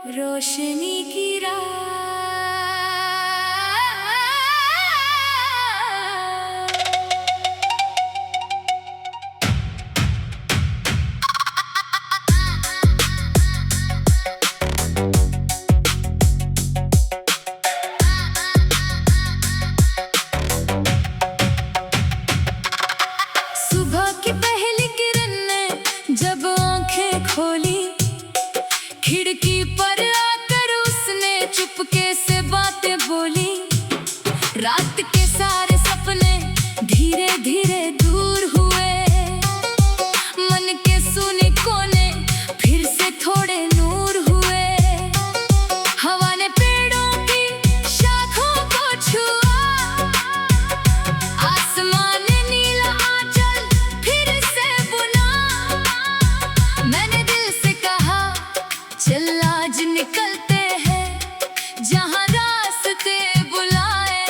रोशनी की रात। सुबह की पहली किरण ने जब आंखें खोली, खिड़की पर आकर उसने चुपके से बातें बोली। रात के सारे सपने धीरे धीरे दूर हुए, मन के सूने कोने फिर से थोड़े नूर हुए। हवा ने पेड़ों की शाखों को छुआ, आसमान ने नीला आंचल फिर से बुना। मैंने दिल से कहा चल आज निकलते हैं, जहाँ रास्ते बुलाए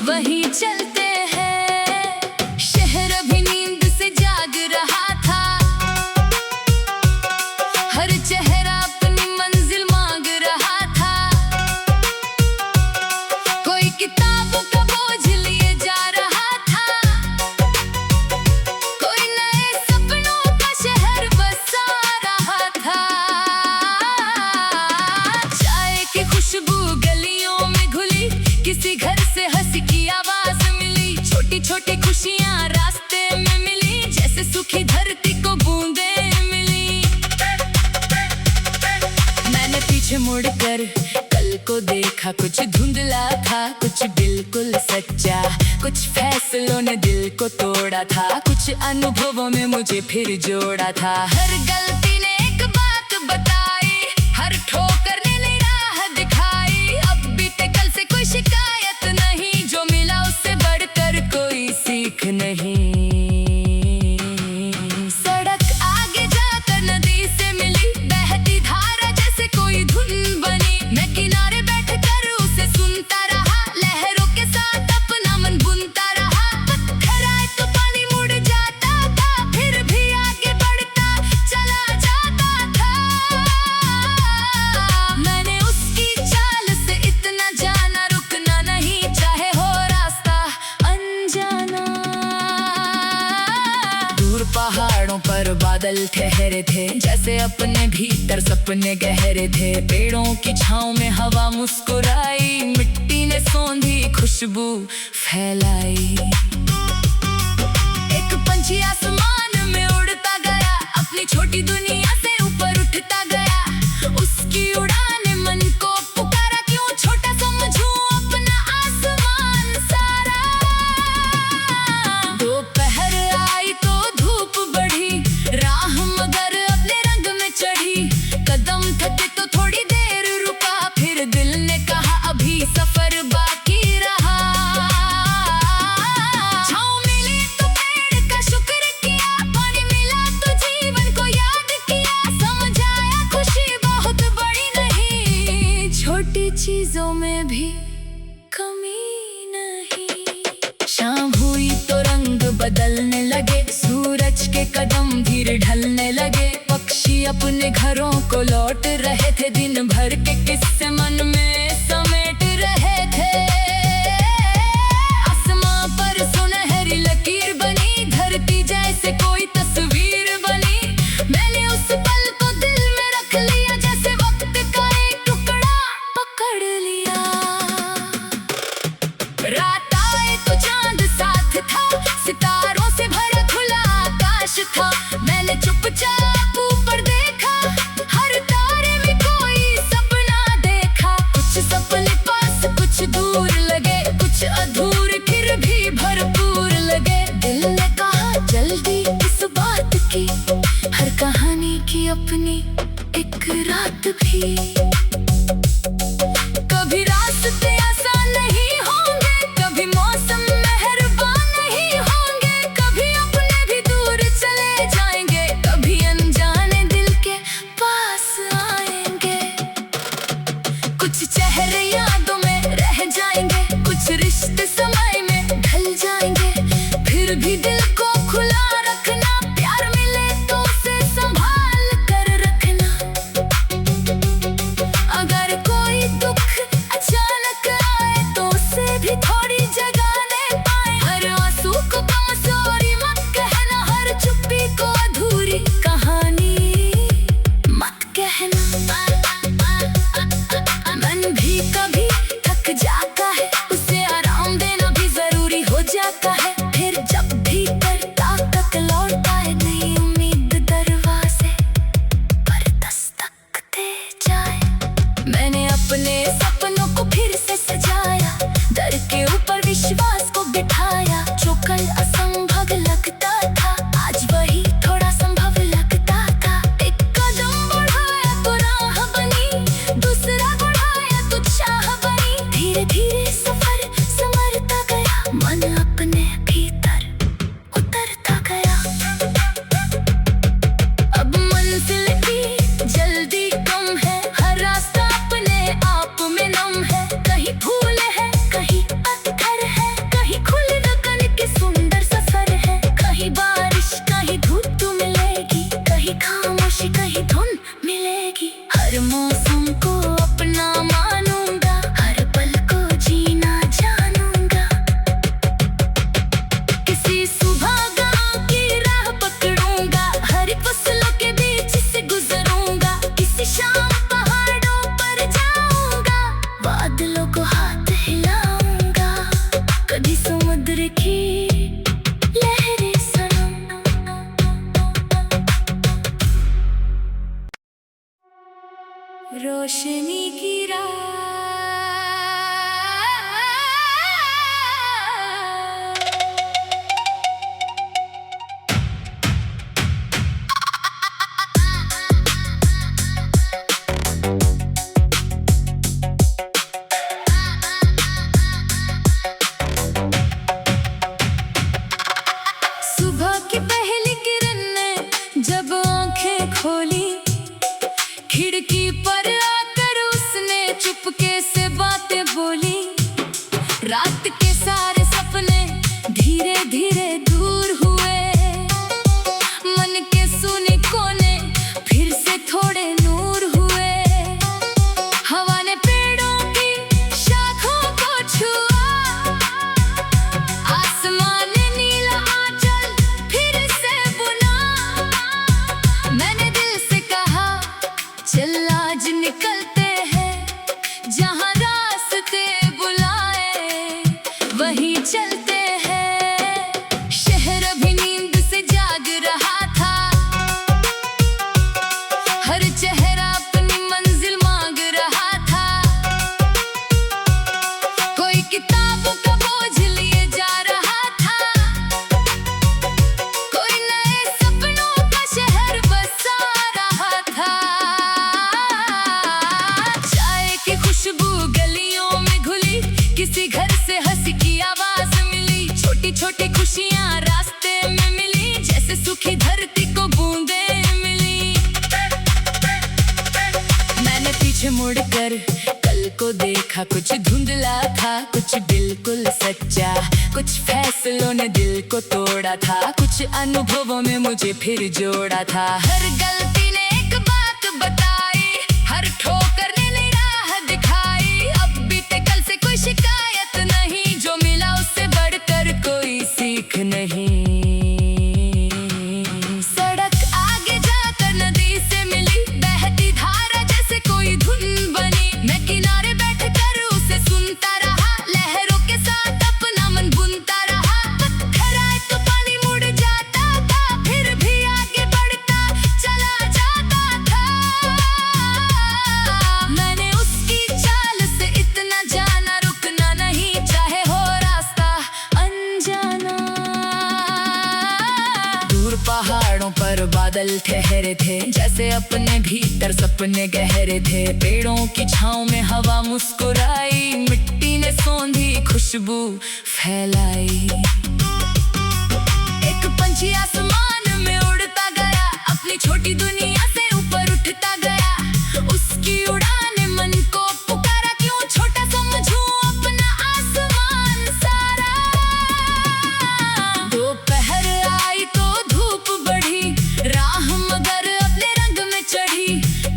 वहीं चलते हैं। शहर अभी नींद से जाग रहा था, हर चेहरा अपनी मंजिल मांग रहा था। कोई किताबों का बोझ लिए जा रहा था, कोई नए सपनों का शहर बसा रहा था। चाय की खुशबू गलियों में घुली, किसी घर से हंसी की आवाज मिली। छोटी छोटी खुशियां रास्ते में मिली, जैसे सूखी धरती को बूंदें मिली। मैंने पीछे मुड़कर कल को देखा, कुछ धुंधला था कुछ बिल्कुल सच्चा। कुछ फैसलों ने दिल को तोड़ा था, कुछ अनुभवों में मुझे फिर जोड़ा था। हर गलती ने एक बात बताई, हर ठोकर ने नई राह दिखाई। अब बीते कल से कोई शिकायत नहीं, जो मिला उससे बढ़कर कोई सीख नहीं। सड़क आगे जाकर नदी से मिली, बहती धारा जैसे कोई धुन बनी। मैं किनारे बैठकर उसे सुनता रहा, लहरों के साथ अपना मन बुनता रहा। पत्थर आए तो पानी मुड़ जाता था, फिर भी आगे बढ़ता चला जाता था। मैंने उसकी चाल से इतना जाना, रुकना नहीं चाहे हो रास्ता अनजाना। दूर पहाड़ों पर बादल ठहरे थे, जैसे अपने भीतर सपने गहरे थे। पेड़ों की छांव में हवा मुस्कुराई, मिट्टी ने सौंधी खुशबू फैलाई। एक पंछी आसमान में उड़ता गया, अपनी छोटी दुनिया से ऊपर उठता गया। उसकी उड़ान ने मन को पुकारा, क्यों छोटा समझूं अपना आसमान सारा। दोपहर आई तो धूप बढ़ी, राह मगर अपने रंग में चढ़ी। कदम थके तो थोड़ी देर रुका, फिर दिल ने कहा अभी सफर बाकी रहा। छाँव मिली तो पेड़ का शुक्र किया, पानी मिला तो जीवन को याद किया। समझ आया खुशी बहुत बड़ी नहीं, छोटी चीजों में भी कमी नहीं। शाम हुई तो रंग बदलने लगे, सूरज के कदम धीरे ढलने लगे। पक्षी अपने घरों को लौट रहे थे, दिन भर के किस्से मन में समेट रहे थे। आसमां पर सुनहरी लकीर बनी, धरती जैसे कोई तस्वीर बनी। मैंने उस पल को दिल में रख लिया, जैसे वक्त का एक टुकड़ा पकड़ लिया। रात आए तो चांद साथ था, सितारों से भरा खुला आकाश था। मैंने चुपचाप ऊपर देखा, हर तारे में कोई सपना देखा। कुछ सपने पास कुछ दूर लगे, कुछ अधूरे फिर भी भरपूर लगे। दिल ने कहा जल्दी इस बात की, हर कहानी की अपनी एक रात भी। कभी रास्ते आसान नहीं होंगे, कभी मौसम मेहरबान नहीं होंगे। कभी अपने भी दूर चले जाएंगे, कभी अनजाने दिल के पास आएंगे। कुछ चेहरे यादों में रह जाएंगे, कुछ रिश्ते समय में ढल जाएंगे। फिर भी दिल को खुला रखना, प्यार मिले तो उसे संभाल कर रखना। हर मौसम को अपना मानूंगा, हर पल को जीना जानूंगा। किसी सुबह गांव की राह पकड़ूंगा, हरी फसलों के बीच से गुजरूंगा। किसी शाम पहाड़ों पर जाऊंगा, बादलों को हाथ हिलाऊंगा। कभी समुद्र की लहरें रोशनी की रात। सुबह की पहली किरण ने जब आंखें खोली, खिड़की पर आकर उसने चुपके से बातें बोली। रात के सारे सपने धीरे धीरे दूर हुए, मन के सूने कोने फिर से थोड़े नूर हुए। हवा ने पेड़ों की शाखों को छुआ, आसमान ने नीला आंचल फिर से बुना। मैंने दिल से कहा चल आज निकलते हैं, जहाँ रास्ते बुलाए वहीं चलते हैं। शहर अभी नींद से जाग रहा था, हर चेहरा अपनी मंजिल मांग रहा था। कोई किताबों का बोझ लिए जा रहा था, कोई नए सपनों का शहर बसा रहा था। चाय की खुशबू गलियों में घुली, किसी घर से हंसी की आवाज मिली। छोटी छोटी खुशियां रास्ते में मिली, जैसे सूखी धरती को बूंदें मिली। मैंने पीछे मुड़कर कल को देखा, कुछ धुंधला था कुछ बिल्कुल सच्चा। कुछ फैसलों ने दिल को तोड़ा था, कुछ अनुभवों में मुझे फिर जोड़ा था। हर गलती ने एक बात बताई, हर ठोकर ने नई राह दिखाई। अब बीते कल से कोई शिकायत नहीं, जो मिला उससे बढ़कर कोई सीख नहीं। सड़क आगे जाकर नदी से मिली, बहती धारा जैसे कोई धुन बनी। मैं किनारे बैठकर उसे सुनता रहा, लहरों के साथ अपना मन बुनता रहा। पत्थर आए तो पानी मुड़ जाता था, फिर भी आगे बढ़ता चला जाता था। मैंने उसकी चाल से इतना जाना, रुकना नहीं चाहे हो रास्ता अनजाना। दूर पहाड़ों पर बादल ठहरे थे, जैसे अपने भीतर सपने गहरे थे। पेड़ों की छांव में हवा मुस्कुराई, मिट्टी ने सौंधी खुशबू फैलाई। एक पंछी आसमान में उड़ता गया, अपनी छोटी दुनिया से ऊपर उठता गया। उसकी उड़ान ने मन को पुकारा, क्यों छोटा समझूं अपना आसमान सारा। दोपहर आई तो धूप बढ़ी, राह मगर अपने रंग में चढ़ी।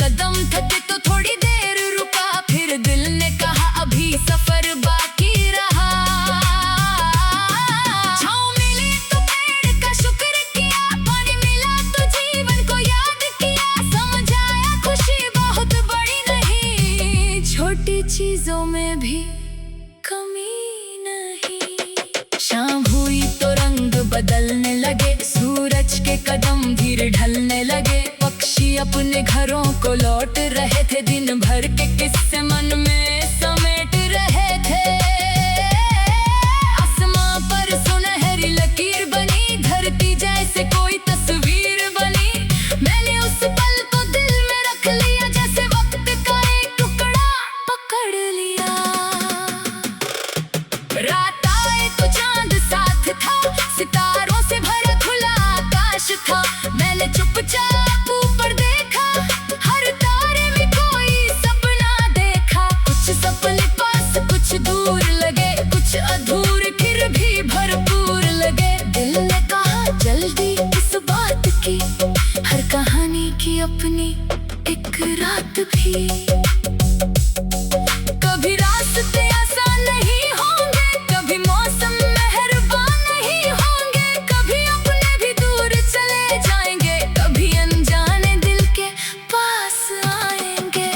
कदम थके तो थोड़ी देर रुका, फिर दिल ने कहा अभी सफर बाकी रहा। छाँव मिली तो पेड़ का शुक्र किया, पानी मिला तो जीवन को याद किया। समझ आया खुशी बहुत बड़ी नहीं, छोटी चीजों में भी कमी नहीं। शाम हुई तो रंग बदलने लगे, सूरज के कदम धीरे ढलने लगे। पक्षी अपने घरों को लौट रहे थे, दिन भर के किस्से मन में समेट रहे थे। आसमां पर सुनहरी लकीर बनी, धरती जैसे कोई तस्वीर बनी। मैंने उस पल को दिल में रख लिया, जैसे वक्त का एक टुकड़ा पकड़ लिया। रात आए तो चांद साथ था, सितारों से भरा खुला आकाश था। मैंने चुपचाप ऊपर देखा, हर तारे में कोई सपना देखा। कुछ एक रात भी। कभी रास्ते आसान नहीं होंगे, कभी मौसम मेहरबान नहीं होंगे, कभी अपने भी दूर चले जाएंगे, कभी अनजाने दिल के पास आएंगे।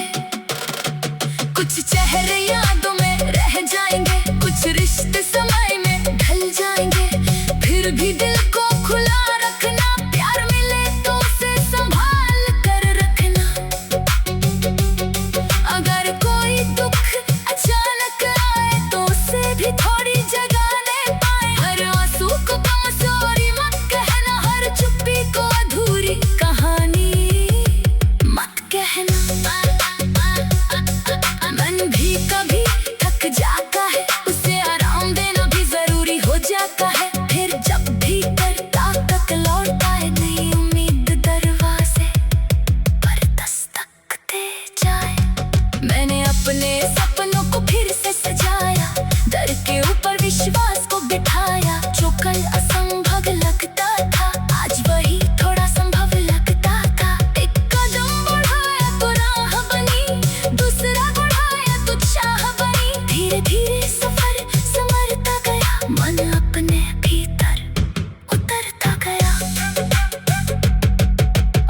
कुछ चेहरे यादों में रह जाएंगे, कुछ रिश्ते समय में ढल जाएंगे, फिर भी दिल को खुला रखना, प्यार मिले तो उसे संभाल कर रखना। अगर कोई दुख अचानक आए तो उसे भी थोड़ी जगाने पाए। हर आंसू को कमजोरी मत कहना, हर चुप्पी को अधूरी कहानी मत कहना। मन भी कभी थक जाता है, उसे आराम देना भी जरूरी हो जाता है, फिर जब भी करता तक लौटता है नई उम्मीद दरवाजे पर दस्तक दे जाए। मैंने अपने सपनों को फिर से सजाया, डर के ऊपर विश्वास को बिठाया। जो कल असंभव लगता था आज वही थोड़ा संभव लगता था। एक कदम बढ़ाया तो राह बनी, दूसरा बढ़ाया तो चाह बनी। धीरे धीरे सफर संवरता गया, मन अपने भीतर उतरता गया।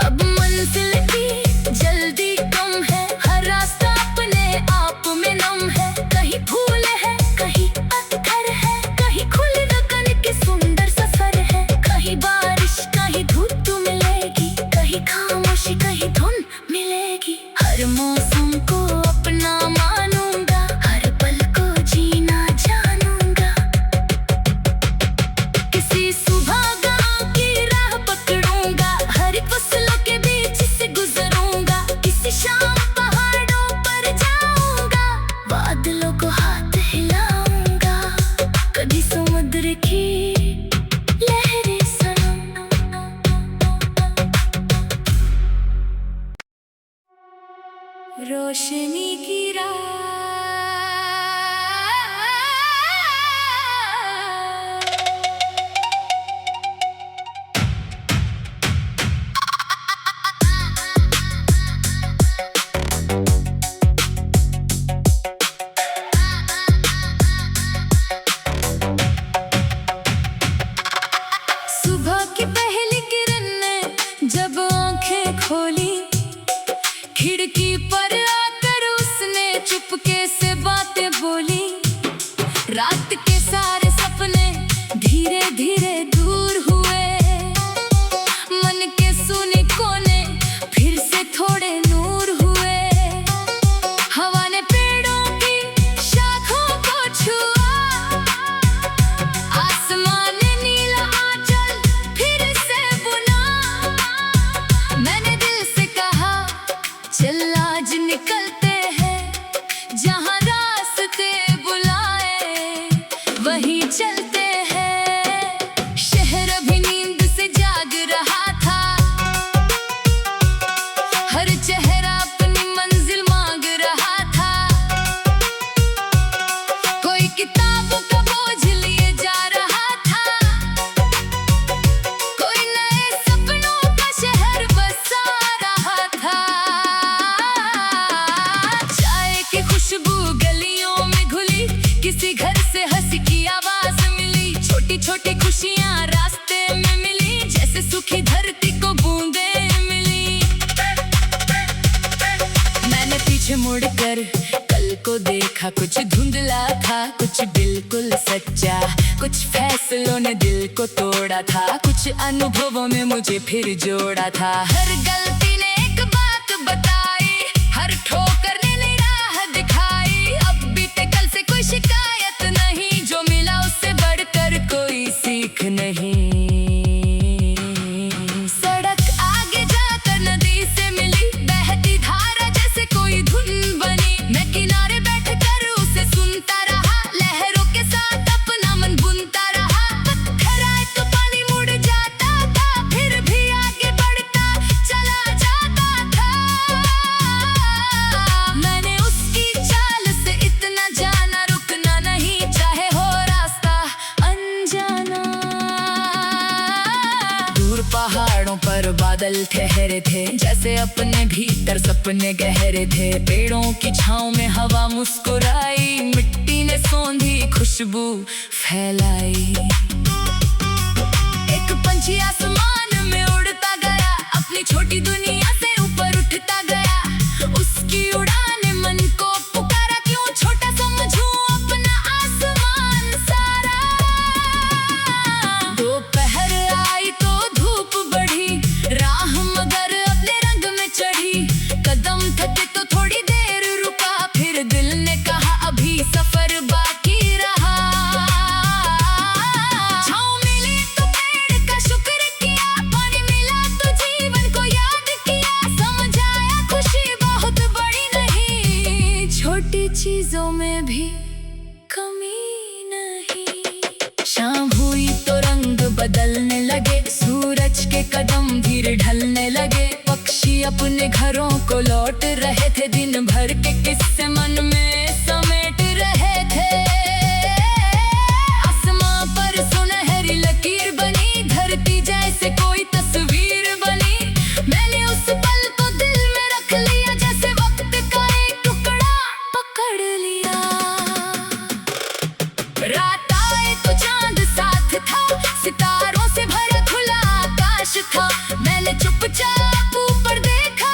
अब मंजिल की जल्दी कम है, हर रास्ता अपने आप में नम है। कहीं फूल है, कहीं पत्थर है, कहीं खुले गगन के सुंदर सफर है। कहीं बारिश, कहीं धूप मिलेगी, कहीं खामोशी, कहीं धुन मिलेगी। हर मौसम को अपना मानूंगा, हर पल को जीना जानूंगा। किसी सुबह गांव की राह पकड़ूंगा, हरी फसलों के बीच से गुजरूंगा। किसी शाम पहाड़ों पर जाऊंगा, बादलों को हाथ हिलाऊंगा। कभी समुद्र की लहरें सुनूंगा। रोशनी की रात, सुबह की पहली किरण ने जब आंखें खोली, खिड़की पर आकर उसने चुपके से बातें बोली। रात के सारे सपने धीरे धीरे दूर हुए, मन के सूने कोने फिर से थोड़े नूर हुए। हवा ने पेड़ों की शाखों को छुआ, आसमान ने नीला आंचल फिर से बुना। मैंने दिल से कहा चल आज निकलते हैं, जहाँ रास्ते बुलाए वहीं चलते हैं। शहर अभी नींद से जाग रहा था, हर चेहरा अपनी मंजिल मांग रहा था। कोई किताबों का बोझ लिए जा रहा था, कोई नए सपनों का शहर बसा रहा था। चाय की खुशबू गलियों में घुली, किसी घर से हंसी की आवाज मिली। छोटी छोटी खुशियां रास्ते में मिली, जैसे सूखी धरती को बूंदें मिली। मैंने पीछे मुड़कर कल को देखा, कुछ धुंधला था, कुछ बिल्कुल सच्चा। कुछ फैसलों ने दिल को तोड़ा था, कुछ अनुभवों में मुझे फिर जोड़ा था। हर गलती ने एक बात बताई, हर ठोकर ने नई राह दिखाई। अब बीते कल से कोई शिकायत नहीं, जो मिला उससे बढ़कर कोई सीख नहीं। सड़क आगे जाकर नदी से मिली, बहती धारा जैसे कोई धुन बनी। मैं किनारे बैठकर उसे सुनता रहा, लहरों के साथ अपना मन बुनता रहा। पत्थर आए तो पानी मुड़ जाता था, फिर भी आगे बढ़ता चला पर बादल ठहरे थे, जैसे अपने भीतर सपने गहरे थे। पेड़ों की छांव में हवा मुस्कुराई, मिट्टी ने सौंधी खुशबू फैलाई। एक पंछी आसमान में उड़ता गया, अपनी छोटी दुनिया से ऊपर उठता गया। उसकी उड़ान मन को पुकारा, क्यों छोटा समझूं अपना आसमान सारा। दोपहर आई तो धूप बढ़ी, राह मगर अपने रंग में चढ़ी। कदम थके तो थोड़ी देर रुका, फिर दिल ने कहा अभी सफर बाकी रहा। छाँव मिली तो पेड़ का शुक्र किया, पानी मिला तो जीवन को याद किया। समझ आया खुशी बहुत बड़ी नहीं, छोटी चीजों में भी कमी नहीं। शाम हुई तो रंग बदलने लगे, सूरज के कदम धीरे ढलने लगे। पक्षी अपने घरों को लौट रहे थे, दिन भर के किस्से मन में समेट रहे थे। आसमां पर सुनहरी लकीर बनी, धरती जैसे कोई तस्वीर बनी। मैंने उस पल को दिल में रख लिया, जैसे वक्त का एक टुकड़ा पकड़ लिया। रात आए तो चांद साथ था, सितारों से भरा खुला आकाश था। मैंने चुपचाप ऊपर देखा,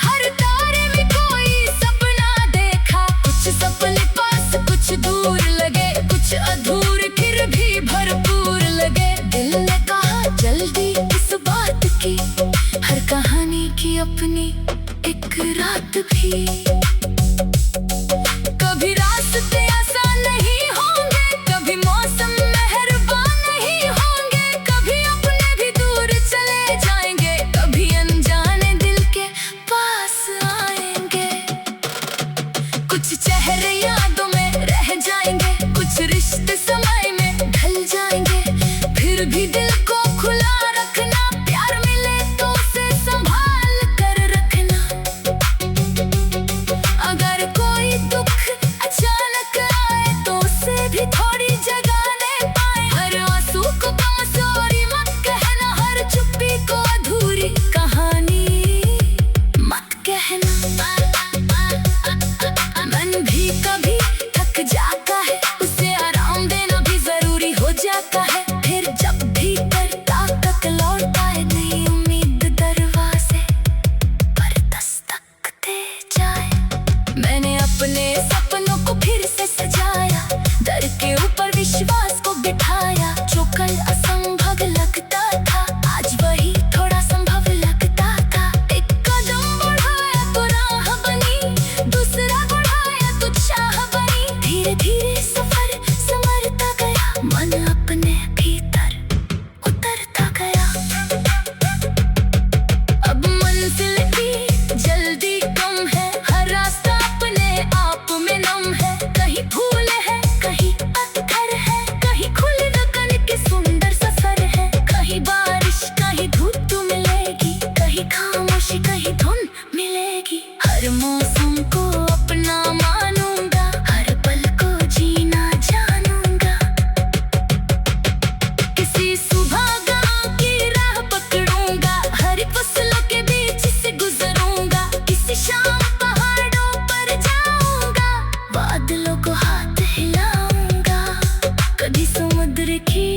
हर तारे में कोई सपना देखा। कुछ सपने पास कुछ दूर लगे, कुछ अधूरे फिर भी भरपूर लगे। दिल ने कहा जल्दी इस बात की, हर कहानी की अपनी एक रात भी। कभी रास्ते आसान नहीं होंगे, कभी मौसम मेहरबान नहीं होंगे। कभी अपने भी दूर चले जाएंगे, कभी अनजाने दिल के पास आएंगे। कुछ चेहरे यादों में रह जाएंगे, कुछ रिश्ते समय में ढल जाएंगे। फिर भी दिल को खुला रखना, प्यार मिले तो उसे संभाल कर रखना। अगर कोई दुख अचानक आए तो उसे भी थोड़ी जगाने पाए। हर आंसू को कमजोरी मत कहना, हर चुप्पी को अधूरी कहानी मत कहना। मन भी कभी थक जाता है, उसे आराम देना भी जरूरी हो जाता है। फिर जब भी करता तक लौटता है, नई उम्मीद दरवाजे पर दस्तक दे जाए। मैंने अपने सपनों को फिर से सजाया, डर के ऊपर विश्वास को बिठाया। जो कल असंभव लगता था, आज वही थोड़ा संभव लगता था। एक कदम बढ़ाया तो राह बनी, दूसरा बढ़ाया तो चाह बनी। धीरे धीरे सफर संवरता गया, मन अपने भीतर उतरता गया। अब मंजिल की जल्दी कम है, हर रास्ता अपने आप में नम है। कहीं फूल है, कहीं पत्थर है, कहीं खुले गगन के सुंदर सफर है। कहीं बारिश, कहीं धूप मिलेगी, कहीं खामोशी, कहीं धुन मिलेगी। हर मौसम को अपना मानूंगा, हर पल को जीना जानूंगा। किसी सुबह गांव की राह पकड़ूंगा, हरी फसलों के बीच से गुजरूंगा। किसी शाम पहाड़ों पर जाऊंगा, बादलों को हाथ हिलाऊंगा। कभी समुद्र की